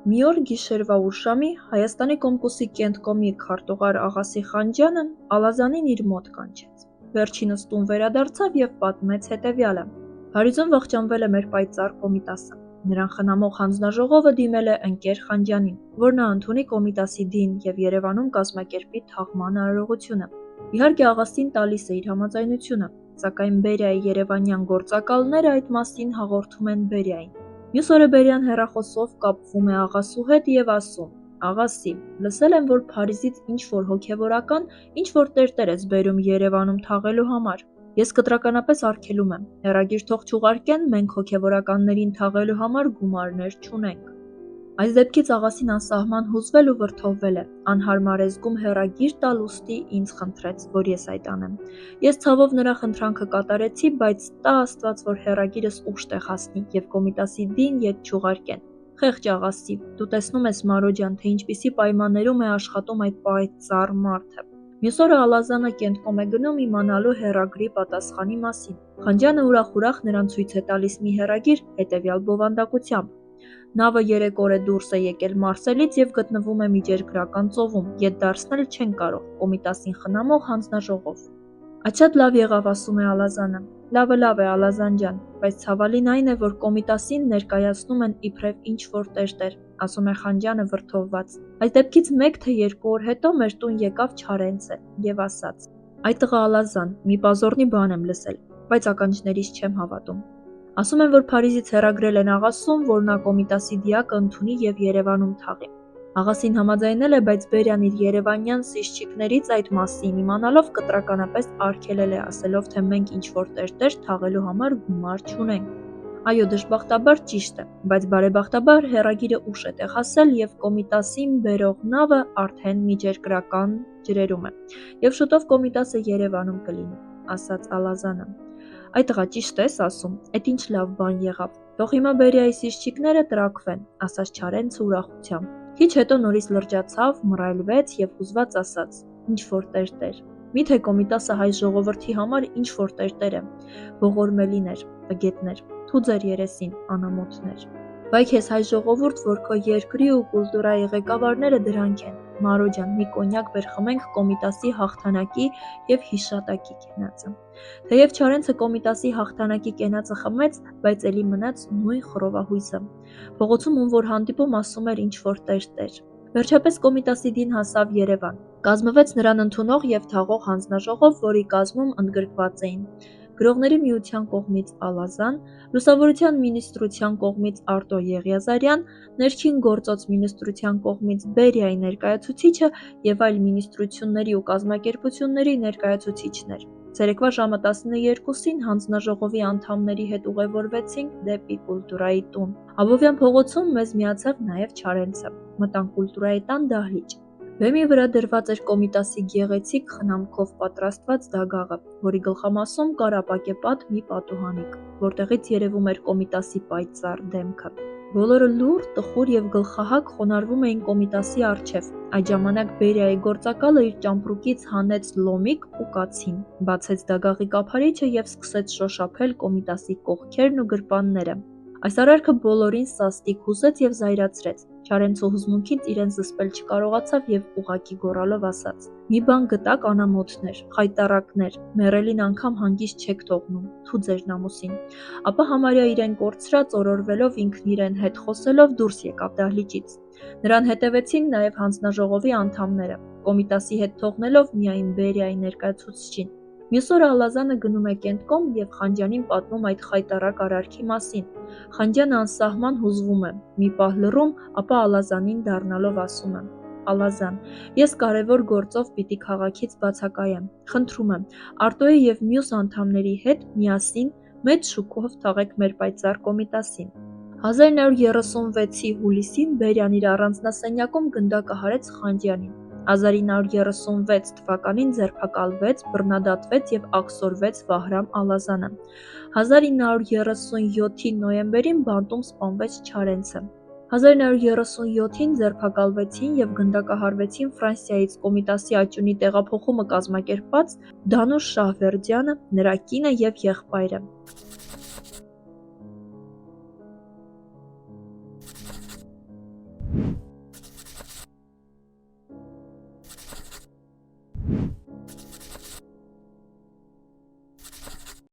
Մի օր գիշերվա ուշ ժամի Հայաստանի Կոմկուսի Կենտկոմի քարտուղար Աղասի Խանջյանը Ալազանին իր մոտ կանչեց: Վերջինս տուն վերադարձավ և պատմեց հետևյալը. Հարիզոն ողջանվել է մեր պայծառ Կոմիտասը: Նրան խնամող հանձնաժողովը դիմել է ընկեր Խանջյանին, որ նա ընդունի Կոմիտասի դին և Երևանում կազմակերպի թաղման արարողությունը: Իհարկե Աղասին տալիս է իր համաձայնությունը, սակայն Բերիայի երևանյան գործակալները այդ մասին հաղորդում են Բերիային: Մյուս օրը Բերիան հեռախոսով կապվում է Աղասու հետ և ասում. «Աղասի, լսել եմ, որ Փարիզից ինչ-որ հոգևորական ինչ-որ տերտեր ես բերում Երևանում թաղելու համար: Ես կտրականապես արգելում եմ, հեռագիր թող չուղարկեն, մենք հոգևորականներին թաղելու համար գումարներ չունենք»: Այս դեպքից Աղասին անսահման հուզվել ու վրդովվել է, անհարմար է զգում հեռագիր տալ, ուստի ինձ խնդրեց, որ ես այդ անեմ: Ես ցավով նրա խնդրանքը կատարեցի, բայց տա Աստված, որ հեռագիրս ուշ տեղ հասնի և Կոմիտասի դին ետ չուղարկեն: Խեղճ Աղասի, դու տեսնում ես Մարո ջան, թե ինչպիսի պայմաններում է աշխատում այդ պայծառ մարդը: Մյուս օրը Ալազանը Կենտկոմ է գնում իմանալու հեռագրի պատասխանի մասին: Խանջյանը ուրախ նրան ցույց է տալիս մի հեռագիր հետևյալ բովանդակությամբ. «Նավը 3 օր է դուրս է եկել Մարսելից և գտնվում է Միջերկրական ծովում, ետ դարձնել չեն կարող, Կոմիտասին խնամող հանձնաժողով»: Այդ շատ լավ եղավ, ասում է Ալազանը: Լավ է Ալազան ջան, բայց ցավալին այն է, որ Կոմիտասին ներկայացնում են իբրև ինչ-որ տերտեր, ասում է Խանջյանը վրդովված: Այս դեպքից 1 թե 2 օր հետո մեր տուն եկավ Չարենցը և ասաց. «Այ տղա Ալազան, մի պազոռնի բան եմ լսել, բայց ականջներիս չեմ հավատում: Ասում են, որ Փարիզից հեռագրել են աղասուն, որ նա Կոմիտասի դիակը ընդունի և Երևանում թաղի: Աղասին համաձայնել է, բայց Բերիան իր երևանյան սիզչիկներից այդ մասին իմանալով կտրականապես արգելել է, ասելով, թե մենք ինչ-որ տերտեր թաղելու համար գումար չունենք: Այո, դժբախտաբար ճիշտ է, բայց բարեբախտաբար հեռագիրը ուշ է տեղ հասել և Կոմիտասին բերող նավը արդեն Միջերկրական ջրերում է, և շուտով Կոմիտասը Երևանում կլինի», ասաց Ալազանը: «Այ տղա, ճիշտ ես ասում, էդ ինչ լավ բան եղավ, թող հիմա Բերիայի սիզչիկները տրաքվեն», ասաց Չարենցը ուրախությամբ: Քիչ հետո նորից լրջացավ, մռայլվեց և հուզված ասաց. «Ինչ-որ տերտեր, միթե Կոմիտասը հայ ժողովրդի համար ինչ-որ տերտեր է: ողորմելիներ, տգետներ, թու ձեր երեսին, անամոթներ: Վայ քեզ հայ ժողովուրդ, որ քո երկրի ու կուլտուրայի ղեկավարները դրանք են: Մարո ջան, մի կոնյակ բեր խմենք Կոմիտասի հաղթանակի և հիշատակի կենացը»: Թեև Չարենցը Կոմիտասի հաղթանակի կենացը խմեց, բայց էլի մնաց նույն խռովահույսը: Փողոցում ում որ հանդիպում ասում էր ինչ-որ տերտեր: Վերջապես Կոմիտասի դին հասավ Երևան: Կազմվեց նրան ընդունող և թաղող հանձնաժողով, որի կազմում ընդգրկված էին Գրողների միության կողմից Ալազան, Լուսավորության մինիստրության կողմից Արտո Եղիազարյան, Ներքին գործոց մինիստրության կողմից Բերիայի ներկայացուցիչը և այլ մինիստրությունների ու կազմակերպությունների ներկայացուցիչներ: Ցերեկվա ժամը 12-ին հանձնաժողովի անդամների հետ ուղևորվեցինք դեպի Կուլտուրայի տուն: Աբովյան փողոցում մեզ միացավ նաև Չարենցը: Մտանք Կուլտուրայի տան դահլիճ: Բեմի վրա դրված էր Կոմիտասի գեղեցիկ խնամքով պատրաստված դագաղը, որի գլխամասում կար ապակեպատ մի պատուհանիկ, որտեղից երևում էր Կոմիտասի պայծառ դեմքը: Բոլորը լուռ, տխուր և գլխահակ խոնարհվում էին Կոմիտասի առջև: Այդ ժամանակ Բերիայի գործակալը իր ճամպրուկից հանեց լոմիկ ու կացին, բացեց դագաղի կափարիչը և սկսեց շոշափել Կոմիտասի կողքերն ու գրպանները: Այս արարքը բոլորին սաստիկ հուզեց և զայրացրեց: Չարենցը հուզմունքից իրեն զսպել չկարողացավ և ուղղակի գոռալով ասաց. «Մի բան գտաք անամոթներ, խայտառակներ, մեռելին անգամ հանգիստ չեք թողնում, թու ձեր նամուսին»: Ապա համարյա իրեն կորցրած օրորվելով ինքն իրեն հետ խոսելով դուրս եկավ դահլիճից: Նրան հետևեցին նաև հանձնաժողովի անդամները, Կոմիտասի հետ թողնելով միայն Բերիայի ներկայացուցչին: Մյուս օրը Ալազանը գնում է Կենտկոմ և Խանջյանին պատմում այդ խայտառակ արարքի մասին: Խանջյանը անսահման հուզվում է, մի պահ լռում, ապա Ալազանին դառնալով ասում է. «Ալազան, ես կարևոր գործով պիտի քաղաքից բացակայեմ, խնդրում եմ, Արտոյի և մյուս անդամների հետ միասին մեծ շուկով թաղեք մեր պայծառ Կոմիտասին»: 1936 հուլիսին Բերիան իր առանձնասենյակում գնդակը հարեց Խանջյանին: 1936 թվականին ձերբակալվեց, բռնադատվեց և աքսորվեց Վահրամ Ալազանը: 1937 նոյեմբերին բանտում սպանվեց Չարենցը: 1937-ին ձերբակալվեցին և գնդակահարվեցին Ֆրանսիայից Կոմիտասի աճյունի տեղափոխումը կազմակերպած Դանուշ Շահվերդյանը, նրա կինը և եղբայրը: